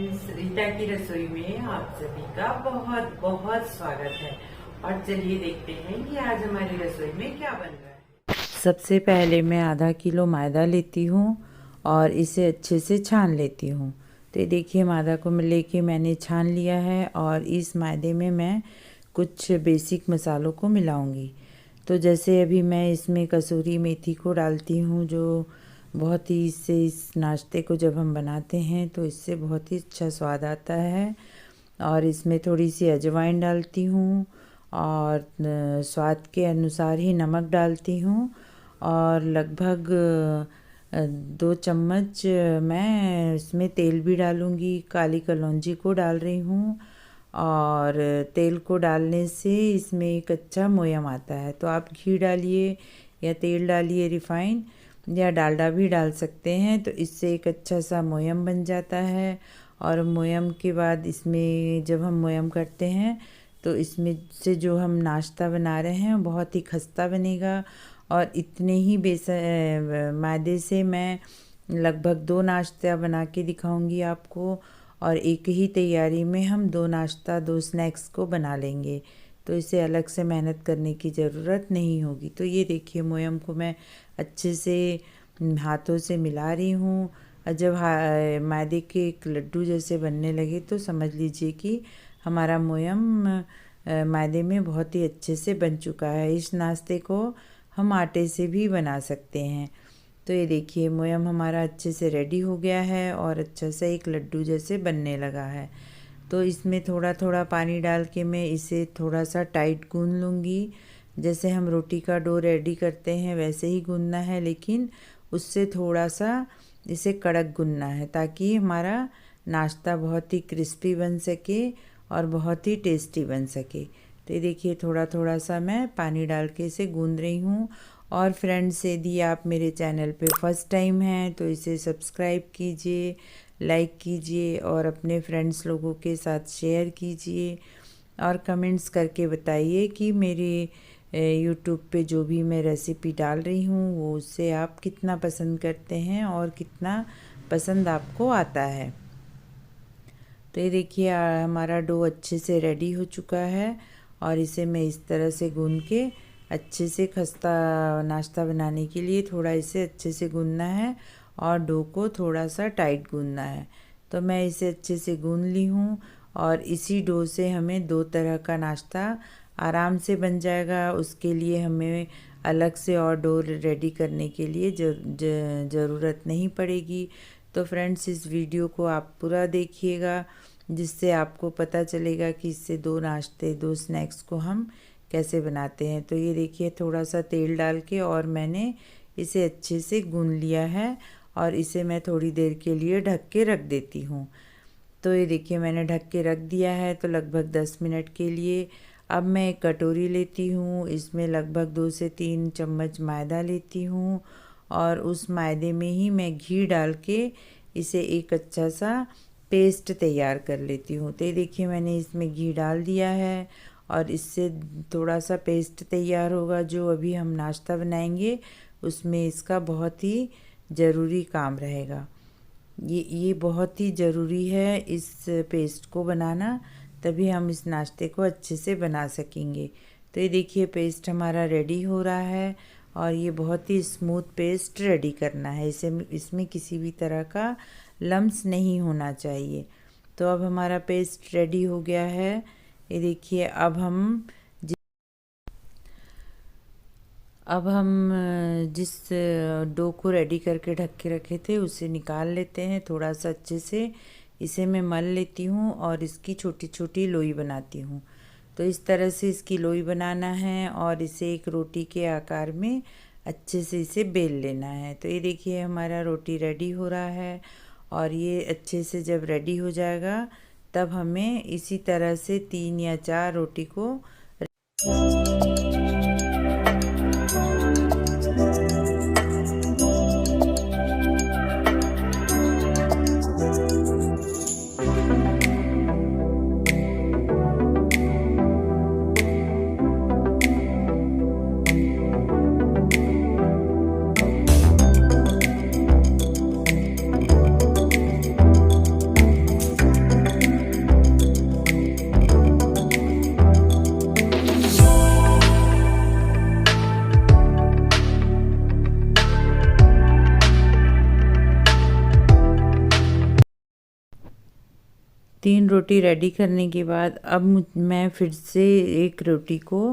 Friends, Rita की रसोई में आप सभी का बहुत बहुत स्वागत है। और चलिए देखते हैं कि आज हमारी रसोई में क्या बन रहा है। सबसे पहले मैं आधा किलो मैदा लेती हूँ और इसे अच्छे से छान लेती हूँ। तो देखिए मैदा को लेके मैंने छान लिया है और इस मैदे में मैं कुछ बेसिक मसालों को मिलाऊंगी। तो जैसे अभी मैं इसमें कसूरी मेथी को डालती हूँ, जो बहुत ही इससे इस नाश्ते को जब हम बनाते हैं तो इससे बहुत ही अच्छा स्वाद आता है। और इसमें थोड़ी सी अजवाइन डालती हूँ और स्वाद के अनुसार ही नमक डालती हूँ और लगभग 2 चम्मच मैं इसमें तेल भी डालूँगी। काली कलौंजी को डाल रही हूँ और तेल को डालने से इसमें एक अच्छा मोयम आता है। तो आप घी डालिए या तेल डालिए, रिफाइन या डालडा भी डाल सकते हैं, तो इससे एक अच्छा सा मोयम बन जाता है। और मोयम के बाद इसमें जब हम मोयम करते हैं तो इसमें से जो हम नाश्ता बना रहे हैं बहुत ही खस्ता बनेगा। और इतने ही मैदे से मैं लगभग 2 नाश्ता बना के दिखाऊंगी आपको, और एक ही तैयारी में हम 2 नाश्ता 2 स्नैक्स को बना लेंगे, तो इसे अलग से मेहनत करने की ज़रूरत नहीं होगी। तो ये देखिए मोयम को मैं अच्छे से हाथों से मिला रही हूँ और जब मैदे के एक लड्डू जैसे बनने लगे तो समझ लीजिए कि हमारा मोयम मैदे में बहुत ही अच्छे से बन चुका है। इस नाश्ते को हम आटे से भी बना सकते हैं। तो ये देखिए मोयम हमारा अच्छे से रेडी हो गया है और अच्छा सा एक लड्डू जैसे बनने लगा है। तो इसमें थोड़ा थोड़ा पानी डाल के मैं इसे थोड़ा सा टाइट गूंद लूँगी। जैसे हम रोटी का डो रेडी करते हैं वैसे ही गूंदना है, लेकिन उससे थोड़ा सा इसे कड़क गूंदना है ताकि हमारा नाश्ता बहुत ही क्रिस्पी बन सके और बहुत ही टेस्टी बन सके। तो ये देखिए थोड़ा थोड़ा सा मैं पानी डाल के इसे गूंद रही हूँ। और फ्रेंड्स, यदि आप मेरे चैनल पे फर्स्ट टाइम हैं तो इसे सब्सक्राइब कीजिए, लाइक कीजिए और अपने फ्रेंड्स लोगों के साथ शेयर कीजिए और कमेंट्स करके बताइए कि मेरे यूट्यूब पे जो भी मैं रेसिपी डाल रही हूँ वो उससे आप कितना पसंद करते हैं और कितना पसंद आपको आता है। तो ये देखिए हमारा डो अच्छे से रेडी हो चुका है और इसे मैं इस तरह से गूंद के अच्छे से खस्ता नाश्ता बनाने के लिए थोड़ा इसे अच्छे से गूंदना है और डो को थोड़ा सा टाइट गूंदना है। तो मैं इसे अच्छे से गूंद ली हूँ और इसी डो से हमें 2 तरह का नाश्ता आराम से बन जाएगा। उसके लिए हमें अलग से और डो रेडी करने के लिए ज़रूरत नहीं पड़ेगी। तो फ्रेंड्स, इस वीडियो को आप पूरा देखिएगा जिससे आपको पता चलेगा कि इससे 2 नाश्ते 2 स्नैक्स को हम कैसे बनाते हैं। तो ये देखिए थोड़ा सा तेल डाल के और मैंने इसे अच्छे से गूंद लिया है और इसे मैं थोड़ी देर के लिए ढक के रख देती हूँ। तो ये देखिए मैंने ढक के रख दिया है तो लगभग 10 मिनट के लिए। अब मैं एक कटोरी लेती हूँ, इसमें लगभग 2 से 3 चम्मच मैदा लेती हूँ और उस मैदे में ही मैं घी डाल के इसे एक अच्छा सा पेस्ट तैयार कर लेती हूँ। तो ये देखिए मैंने इसमें घी डाल दिया है और इससे थोड़ा सा पेस्ट तैयार होगा। जो अभी हम नाश्ता बनाएंगे उसमें इसका बहुत ही ज़रूरी काम रहेगा। ये बहुत ही ज़रूरी है इस पेस्ट को बनाना, तभी हम इस नाश्ते को अच्छे से बना सकेंगे। तो ये देखिए पेस्ट हमारा रेडी हो रहा है और ये बहुत ही स्मूथ पेस्ट रेडी करना है। इसमें किसी भी तरह का लम्स नहीं होना चाहिए। तो अब हमारा पेस्ट रेडी हो गया है। ये देखिए अब हम जिस डो को रेडी करके ढक के रखे थे उसे निकाल लेते हैं। थोड़ा सा अच्छे से इसे मैं मल लेती हूँ और इसकी छोटी छोटी लोई बनाती हूँ। तो इस तरह से इसकी लोई बनाना है और इसे एक रोटी के आकार में अच्छे से इसे बेल लेना है। तो ये देखिए हमारा रोटी रेडी हो रहा है और ये अच्छे से जब रेडी हो जाएगा तब हमें इसी तरह से 3 या 4 रोटी को 3 रोटी रेडी करने के बाद अब मैं फिर से एक रोटी को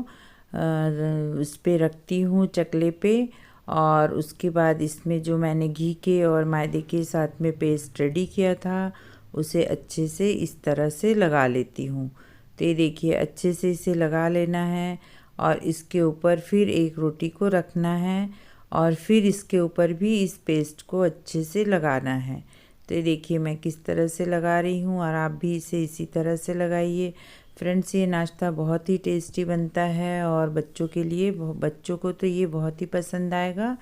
उस पे रखती हूँ चकले पे, और उसके बाद इसमें जो मैंने घी के और मैदे के साथ में पेस्ट रेडी किया था उसे अच्छे से इस तरह से लगा लेती हूँ। तो ये देखिए अच्छे से इसे लगा लेना है और इसके ऊपर फिर एक रोटी को रखना है और फिर इसके ऊपर भी इस पेस्ट को अच्छे से लगाना है। तो ये देखिए मैं किस तरह से लगा रही हूँ और आप भी इसे इसी तरह से लगाइए। फ्रेंड्स, ये नाश्ता बहुत ही टेस्टी बनता है और बच्चों को तो ये बहुत ही पसंद आएगा।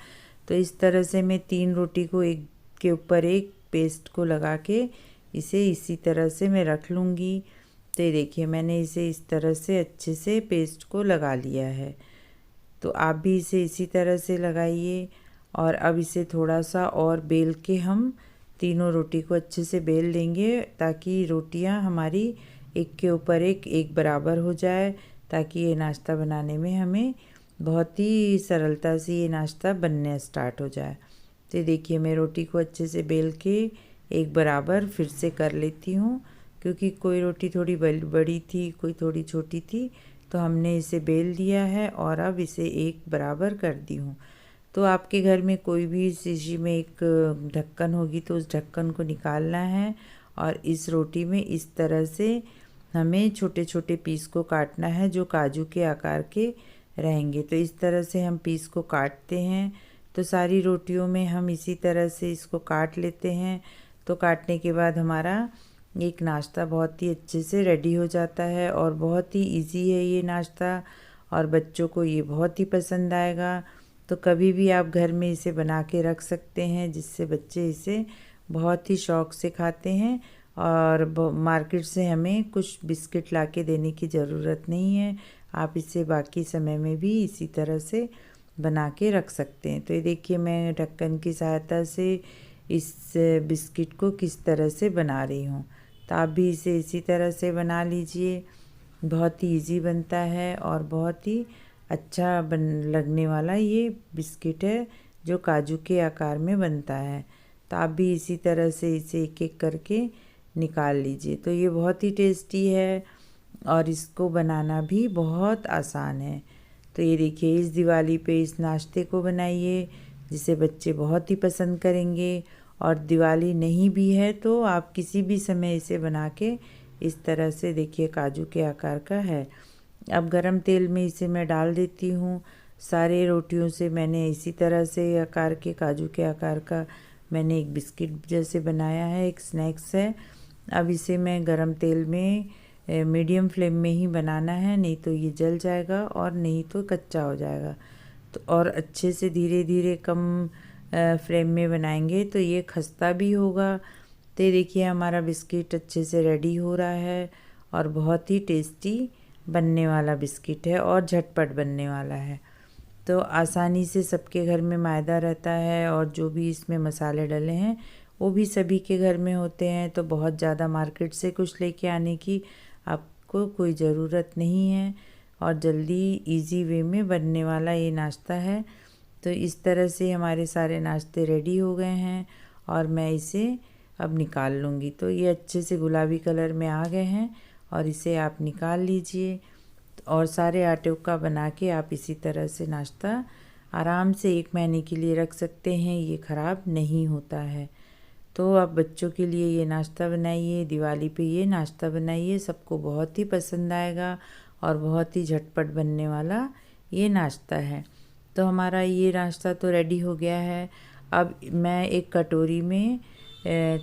तो इस तरह से मैं 3 रोटी को एक के ऊपर एक पेस्ट को लगा के इसे इसी तरह से मैं रख लूँगी। तो ये देखिए मैंने इसे इस तरह से अच्छे से पेस्ट को लगा लिया है। तो आप भी इसे इसी तरह से लगाइए और अब इसे थोड़ा सा और बेल के हम तीनों रोटी को अच्छे से बेल लेंगे ताकि रोटियां हमारी एक के ऊपर एक बराबर हो जाए, ताकि ये नाश्ता बनाने में हमें बहुत ही सरलता से ये नाश्ता बनने स्टार्ट हो जाए। तो देखिए मैं रोटी को अच्छे से बेल के एक बराबर फिर से कर लेती हूँ, क्योंकि कोई रोटी थोड़ी बड़ी थी कोई थोड़ी छोटी थी, तो हमने इसे बेल दिया है और अब इसे एक बराबर कर दी हूँ। तो आपके घर में कोई भी शीशी में एक ढक्कन होगी तो उस ढक्कन को निकालना है और इस रोटी में इस तरह से हमें छोटे छोटे पीस को काटना है जो काजू के आकार के रहेंगे। तो इस तरह से हम पीस को काटते हैं। तो सारी रोटियों में हम इसी तरह से इसको काट लेते हैं। तो काटने के बाद हमारा एक नाश्ता बहुत ही अच्छे से रेडी हो जाता है और बहुत ही इजी है ये नाश्ता और बच्चों को ये बहुत ही पसंद आएगा। तो कभी भी आप घर में इसे बना के रख सकते हैं, जिससे बच्चे इसे बहुत ही शौक़ से खाते हैं और मार्केट से हमें कुछ बिस्किट ला के देने की ज़रूरत नहीं है। आप इसे बाकी समय में भी इसी तरह से बना के रख सकते हैं। तो ये देखिए मैं ढक्कन की सहायता से इस बिस्किट को किस तरह से बना रही हूँ। तो आप भी इसे इसी तरह से बना लीजिए। बहुत ही इजी बनता है और बहुत ही अच्छा लगने वाला ये बिस्किट है जो काजू के आकार में बनता है। तो आप भी इसी तरह से इसे एक एक करके निकाल लीजिए। तो ये बहुत ही टेस्टी है और इसको बनाना भी बहुत आसान है। तो ये देखिए इस दिवाली पे इस नाश्ते को बनाइए, जिसे बच्चे बहुत ही पसंद करेंगे। और दिवाली नहीं भी है तो आप किसी भी समय इसे बना के इस तरह से देखिए काजू के आकार का है। अब गरम तेल में इसे मैं डाल देती हूँ। सारे रोटियों से मैंने इसी तरह से आकार के काजू के आकार का मैंने एक बिस्किट जैसे बनाया है, एक स्नैक्स है। अब इसे मैं गरम तेल में मीडियम फ्लेम में ही बनाना है, नहीं तो ये जल जाएगा और नहीं तो कच्चा हो जाएगा। तो और अच्छे से धीरे धीरे कम फ्लेम में बनाएंगे तो ये खस्ता भी होगा। तो देखिए हमारा बिस्किट अच्छे से रेडी हो रहा है और बहुत ही टेस्टी बनने वाला बिस्किट है और झटपट बनने वाला है। तो आसानी से सबके घर में मैदा रहता है और जो भी इसमें मसाले डले हैं वो भी सभी के घर में होते हैं। तो बहुत ज़्यादा मार्केट से कुछ लेके आने की आपको कोई ज़रूरत नहीं है और जल्दी इजी वे में बनने वाला ये नाश्ता है। तो इस तरह से हमारे सारे नाश्ते रेडी हो गए हैं और मैं इसे अब निकाल लूँगी। तो ये अच्छे से गुलाबी कलर में आ गए हैं और इसे आप निकाल लीजिए। और सारे आटे का बना के आप इसी तरह से नाश्ता आराम से 1 महीने के लिए रख सकते हैं, ये ख़राब नहीं होता है। तो आप बच्चों के लिए ये नाश्ता बनाइए, दिवाली पे ये नाश्ता बनाइए, सबको बहुत ही पसंद आएगा और बहुत ही झटपट बनने वाला ये नाश्ता है। तो हमारा ये नाश्ता तो रेडी हो गया है। अब मैं एक कटोरी में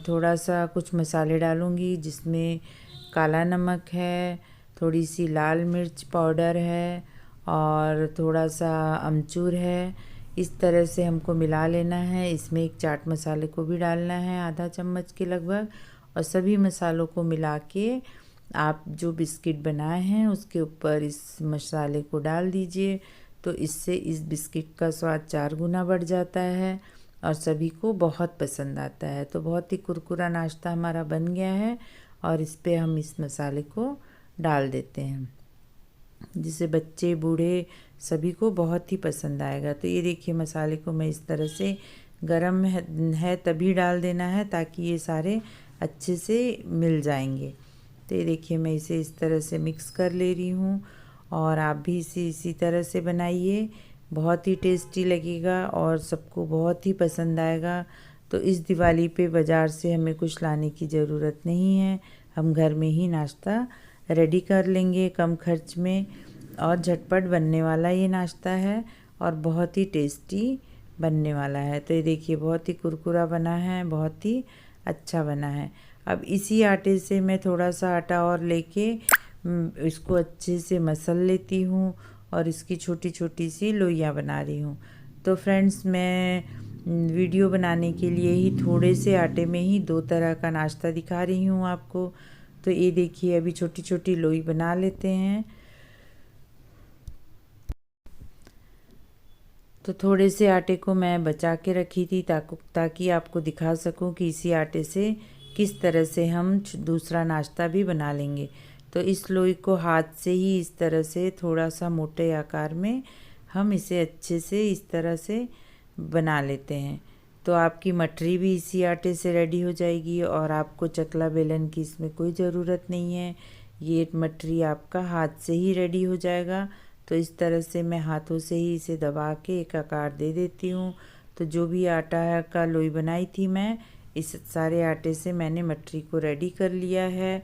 थोड़ा सा कुछ मसाले डालूँगी, जिसमें काला नमक है, थोड़ी सी लाल मिर्च पाउडर है और थोड़ा सा अमचूर है। इस तरह से हमको मिला लेना है। इसमें एक चाट मसाले को भी डालना है आधा चम्मच के लगभग, और सभी मसालों को मिला के आप जो बिस्किट बनाए हैं उसके ऊपर इस मसाले को डाल दीजिए। तो इससे इस बिस्किट का स्वाद 4 गुना बढ़ जाता है और सभी को बहुत पसंद आता है। तो बहुत ही कुरकुरा नाश्ता हमारा बन गया है और इस पे हम इस मसाले को डाल देते हैं, जिसे बच्चे बूढ़े सभी को बहुत ही पसंद आएगा। तो ये देखिए मसाले को मैं इस तरह से गरम है तभी डाल देना है ताकि ये सारे अच्छे से मिल जाएंगे। तो ये देखिए मैं इसे इस तरह से मिक्स कर ले रही हूँ और आप भी इसे इसी तरह से बनाइए, बहुत ही टेस्टी लगेगा और सबको बहुत ही पसंद आएगा। तो इस दिवाली पे बाज़ार से हमें कुछ लाने की ज़रूरत नहीं है, हम घर में ही नाश्ता रेडी कर लेंगे कम खर्च में, और झटपट बनने वाला ये नाश्ता है और बहुत ही टेस्टी बनने वाला है। तो ये देखिए बहुत ही कुरकुरा बना है, बहुत ही अच्छा बना है। अब इसी आटे से मैं थोड़ा सा आटा और लेके इसको अच्छे से मसल लेती हूँ और इसकी छोटी छोटी सी लोइयाँ बना रही हूँ। तो फ्रेंड्स मैं वीडियो बनाने के लिए ही थोड़े से आटे में ही दो तरह का नाश्ता दिखा रही हूँ आपको। तो ये देखिए अभी छोटी छोटी लोई बना लेते हैं। तो थोड़े से आटे को मैं बचा के रखी थी ताकि आपको दिखा सकूं कि इसी आटे से किस तरह से हम दूसरा नाश्ता भी बना लेंगे। तो इस लोई को हाथ से ही इस तरह से थोड़ा सा मोटे आकार में हम इसे अच्छे से इस तरह से बना लेते हैं। तो आपकी मठरी भी इसी आटे से रेडी हो जाएगी और आपको चकला बेलन की इसमें कोई ज़रूरत नहीं है, ये मठरी आपका हाथ से ही रेडी हो जाएगा। तो इस तरह से मैं हाथों से ही इसे दबा के एक आकार दे देती हूँ। तो जो भी आटा का लोई बनाई थी मैं, इस सारे आटे से मैंने मठरी को रेडी कर लिया है।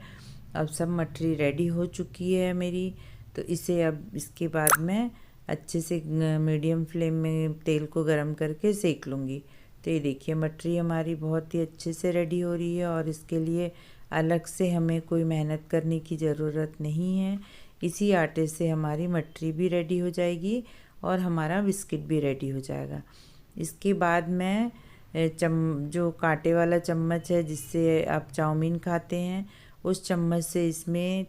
अब सब मठरी रेडी हो चुकी है मेरी। तो इसे अब इसके बाद मैं अच्छे से मीडियम फ्लेम में तेल को गरम करके सेक लूँगी। तो ये देखिए मठरी हमारी बहुत ही अच्छे से रेडी हो रही है और इसके लिए अलग से हमें कोई मेहनत करने की ज़रूरत नहीं है। इसी आटे से हमारी मठरी भी रेडी हो जाएगी और हमारा बिस्किट भी रेडी हो जाएगा। इसके बाद मैं जो कांटे वाला चम्मच है जिससे आप चाउमीन खाते हैं, उस चम्मच से इसमें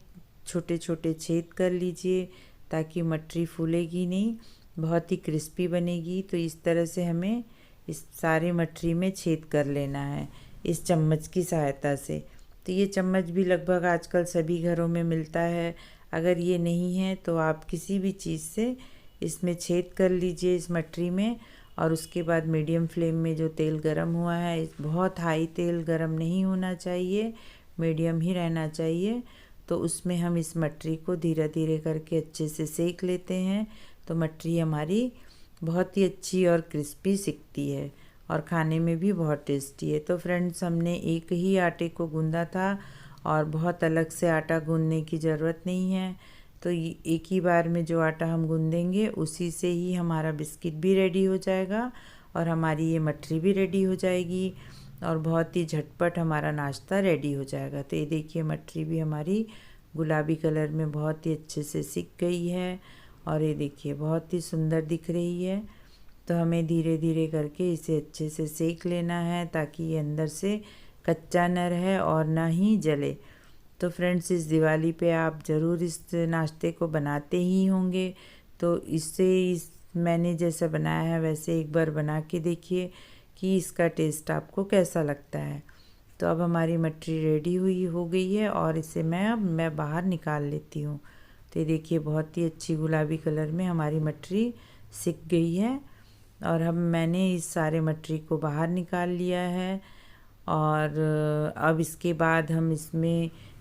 छोटे छोटे छेद कर लीजिए ताकि मठरी फूलेगी नहीं, बहुत ही क्रिस्पी बनेगी। तो इस तरह से हमें इस सारे मठरी में छेद कर लेना है इस चम्मच की सहायता से। तो ये चम्मच भी लगभग आजकल सभी घरों में मिलता है, अगर ये नहीं है तो आप किसी भी चीज़ से इसमें छेद कर लीजिए इस मठरी में। और उसके बाद मीडियम फ्लेम में जो तेल गरम हुआ है, बहुत हाई तेल गरम नहीं होना चाहिए, मीडियम ही रहना चाहिए। तो उसमें हम इस मठरी को धीरे धीरे करके अच्छे से सेक लेते हैं। तो मठरी हमारी बहुत ही अच्छी और क्रिस्पी सिकती है और खाने में भी बहुत टेस्टी है। तो फ्रेंड्स हमने एक ही आटे को गूंदा था और बहुत अलग से आटा गूंदने की ज़रूरत नहीं है। तो एक ही बार में जो आटा हम गूंदेंगे उसी से ही हमारा बिस्किट भी रेडी हो जाएगा और हमारी ये मठरी भी रेडी हो जाएगी और बहुत ही झटपट हमारा नाश्ता रेडी हो जाएगा। तो ये देखिए मठरी भी हमारी गुलाबी कलर में बहुत ही अच्छे से सिक गई है और ये देखिए बहुत ही सुंदर दिख रही है। तो हमें धीरे धीरे करके इसे अच्छे से सेक लेना है ताकि ये अंदर से कच्चा न रहे और ना ही जले। तो फ्रेंड्स इस दिवाली पे आप ज़रूर इस नाश्ते को बनाते ही होंगे। तो मैंने जैसा बनाया है वैसे एक बार बना के देखिए कि इसका टेस्ट आपको कैसा लगता है। तो अब हमारी मठरी रेडी हो गई है और इसे मैं बाहर निकाल लेती हूँ। तो ये देखिए बहुत ही अच्छी गुलाबी कलर में हमारी मठरी सिक गई है और अब मैंने इस सारे मठरी को बाहर निकाल लिया है। और अब इसके बाद हम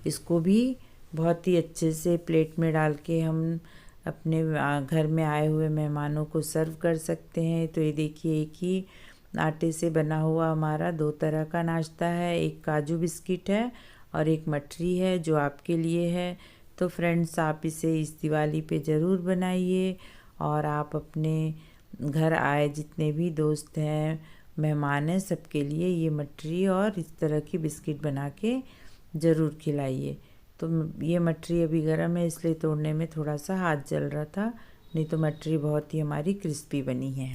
इसको भी बहुत ही अच्छे से प्लेट में डाल के हम अपने घर में आए हुए मेहमानों को सर्व कर सकते हैं। तो ये देखिए एक ही आटे से बना हुआ हमारा दो तरह का नाश्ता है, एक काजू बिस्किट है और एक मठरी है जो आपके लिए है। तो फ्रेंड्स आप इसे इस दिवाली पे ज़रूर बनाइए और आप अपने घर आए जितने भी दोस्त हैं, मेहमान हैं, सबके लिए ये मठरी और इस तरह की बिस्किट बना के ज़रूर खिलाइए। तो ये मठरी अभी गर्म है इसलिए तोड़ने में थोड़ा सा हाथ जल रहा था, नहीं तो मठरी बहुत ही हमारी क्रिस्पी बनी है।